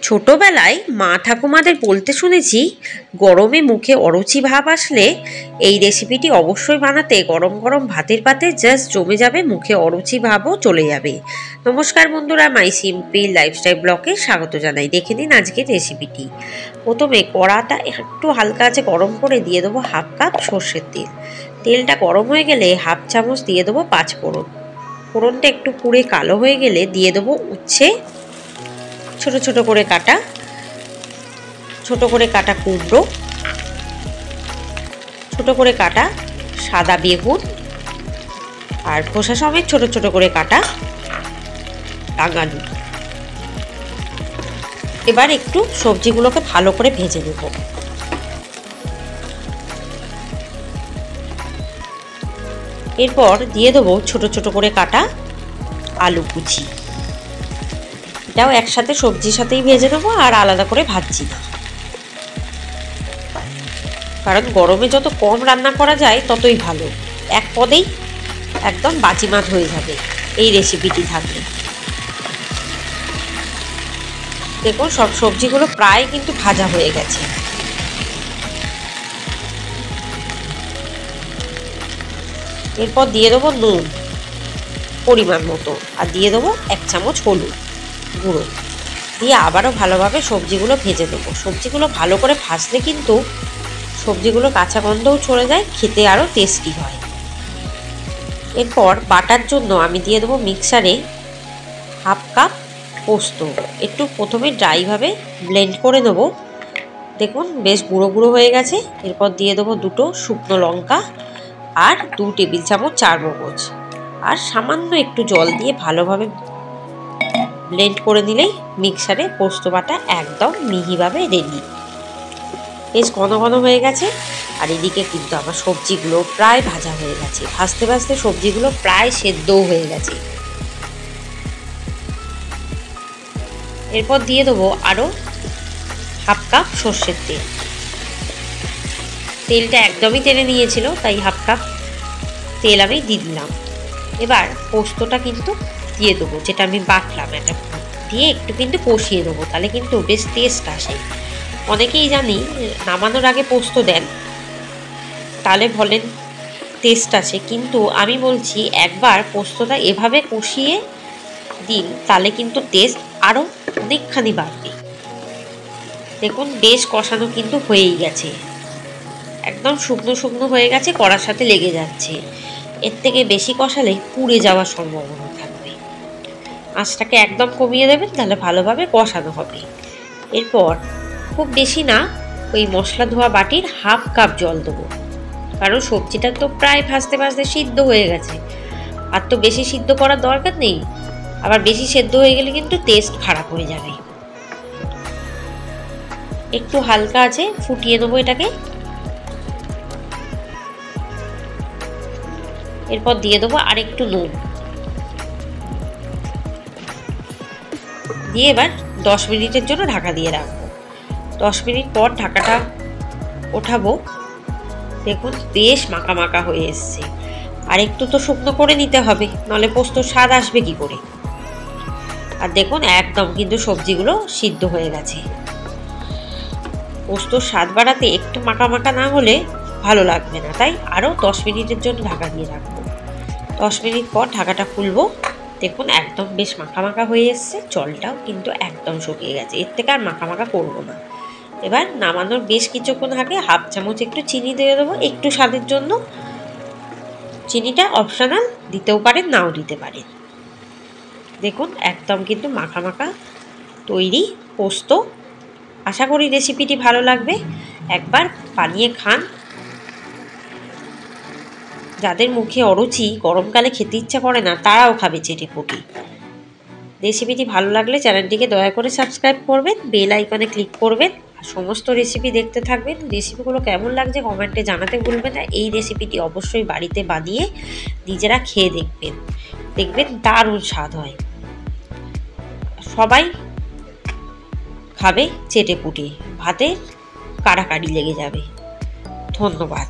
ছোটবেলায় মা ঠাকুমাদের বলতে শুনেছি গরমে মুখে অরুচি ভাব আসলে এই রেসিপিটি অবশ্যই বানাতে গরম গরম ভাতের পাতে জাস্ট জমে যাবে, মুখে অরুচি ভাবও চলে যাবে। নমস্কার বন্ধুরা, মাই সিম্পল লাইফস্টাইল ব্লগে স্বাগত জানাই। দেখে নিন আজকের রেসিপিটি। প্রথমে কড়াটা একটু হালকা আছে গরম করে দিয়ে দেবো হাফ কাপ সর্ষের তেল। তেলটা গরম হয়ে গেলে হাফ চামচ দিয়ে দেবো পাঁচ ফোড়ন। ফোড়নটা একটু পুড়ে কালো হয়ে গেলে দিয়ে দেবো উচ্ছে, ছোট ছোট করে কাটা কুমড়ো, ছোট করে কাটা সাদা বেগুন আর খোসা সমেত ছোট ছোট করে কাটা আলু। এবার একটু সবজিগুলোকে ভালো করে ভেজে নেব। এরপর দিয়ে দেবো ছোট ছোট করে কাটা আলু কুচি। এটাও একসাথে সবজির সাথেই ভেজে নেবো, আর আলাদা করে ভাজছি না, কারণ গরমে যত কম রান্না করা যায় ততই ভালো। এক পদেই একদম বাজিমাত হয়ে যাবে এই রেসিপিটি থাকলে। দেখুন সব সবজিগুলো প্রায় কিন্তু ভাজা হয়ে গেছে। এরপর দিয়ে দেবো নুন পরিমাণ মতো, আর দিয়ে দেবো এক চামচ হলুদ গুঁড়ো, দিয়ে আবারও ভালোভাবে সবজিগুলো ভেজে দেবো। সবজিগুলো ভালো করে ভাজলে কিন্তু সবজিগুলো কাঁচা গন্ধও চলে যায়, খেতে আরও টেস্টি হয়। এরপর বাটার জন্য আমি দিয়ে দেবো মিক্সারে হাফ কাপ পোস্ত। একটু প্রথমে ড্রাইভাবে ব্লেন্ড করে দেবো। দেখুন বেশ গুঁড়ো গুঁড়ো হয়ে গেছে। এরপর দিয়ে দেবো দুটো শুকনো লঙ্কা আর 2 টেবিল চামচ চারমগজ, আর সামান্য একটু জল দিয়ে ভালোভাবে ব্লেন্ড করে নিলেই মিক্সারে পোস্ত বাটা একদম মিহিভাবে রেডি। বেশ ঘন ঘন হয়ে গেছে, আর এদিকে কিন্তু আমার সবজিগুলো প্রায় ভাজা হয়ে গেছে। ভাজতে ভাজতে সবজিগুলো প্রায় সেদ্ধও হয়ে গেছে। এরপর দিয়ে দেবো আরও হাফ কাপ সর্ষের তেল। তেলটা একদমই টেনে নিয়েছিল, তাই হাফ কাপ তেল আমি দিয়ে দিলাম। এবার পোস্তটা কিন্তু দিয়ে দেবো, যেটা আমি বাটলাম, এটা দিয়ে একটু কিন্তু কষিয়ে দেবো, তাহলে কিন্তু বেশ টেস্ট আসে। অনেকেই জানি নামানোর আগে পোস্ত দেন, তাহলে বলেন টেস্ট আসে, কিন্তু আমি বলছি একবার পোস্তটা এভাবে কষিয়ে দিন, তাহলে কিন্তু টেস্ট আরও অনেকখানি বাড়বে। দেখুন বেশ কষানো কিন্তু হয়েই গেছে, একদম শুকনো শুকনো হয়ে গেছে, কড়ার সাথে লেগে যাচ্ছে। এর থেকে বেশি কষালে পুড়ে যাওয়ার সম্ভাবনা থাকবে। আঁচটাকে একদম কমিয়ে দেবেন, তাহলে ভালোভাবে কষানো হবে। এরপর খুব বেশি না, ওই মশলা ধোয়া বাটির হাফ কাপ জল দেবো, কারণ সবজিটা তো প্রায় ভাজতে ভাজতে সিদ্ধ হয়ে গেছে, আর তো বেশি সিদ্ধ করার দরকার নেই। আবার বেশি সেদ্ধ হয়ে গেলে কিন্তু টেস্ট খারাপ হয়ে যাবে। একটু হালকা আছে ফুটিয়ে নেবো এটাকে। এরপর দিয়ে দেবো আর একটু নুন দিয়ে এবার 10 মিনিটের জন্য ঢাকা দিয়ে রাখবো। 10 মিনিট পর ঢাকাটা ওঠাবো। দেখুন বেশ মাখা মাখা হয়ে এসছে, আর একটু তো শুকনো করে নিতে হবে, নাহলে পোস্ত স্বাদ আসবে কি করে। আর দেখুন একদম কিন্তু সবজিগুলো সিদ্ধ হয়ে গেছে। পোস্তর স্বাদ বাড়াতে একটু মাখা মাখা না হলে ভালো লাগবে না, তাই আরও 10 মিনিটের জন্য ঢাকা দিয়ে রাখবো। 10 মিনিট পর ঢাকাটা খুলবো। দেখুন একদম বেশ মাখা মাখা হয়ে এসছে, জলটাও কিন্তু একদম শুকিয়ে গেছে। এর থেকে আর মাখা মাখা করবো না। এবার নামানোর বেশ কিছুক্ষণ আগে হাফ চামচ একটু চিনি দিয়ে দেবো, একটু স্বাদের জন্য। চিনিটা অপশনাল, দিতেও পারেন নাও দিতে পারেন। দেখুন একদম কিন্তু মাখা মাখা তৈরি পোস্ত। আশা করি রেসিপিটি ভালো লাগবে, একবার বানিয়ে খান। যাদের মুখে অরুচি, গরমকালে খেতে ইচ্ছা করে না, তারাও খাবে চেটে পুটে। রেসিপিটি ভালো লাগলে চ্যানেলটিকে দয়া করে সাবস্ক্রাইব করবেন, বেল আইকনে ক্লিক করবেন, আর সমস্ত রেসিপি দেখতে থাকবেন। রেসিপিগুলো কেমন লাগছে কমেন্টে জানাতে ভুলবেন না। এই রেসিপিটি অবশ্যই বাড়িতে বানিয়ে নিজেরা খেয়ে দেখবেন দারুণ স্বাদ হয়। সবাই খাবে চেটে পুটে, ভাতে কাড়াকাড়ি লেগে যাবে। ধন্যবাদ।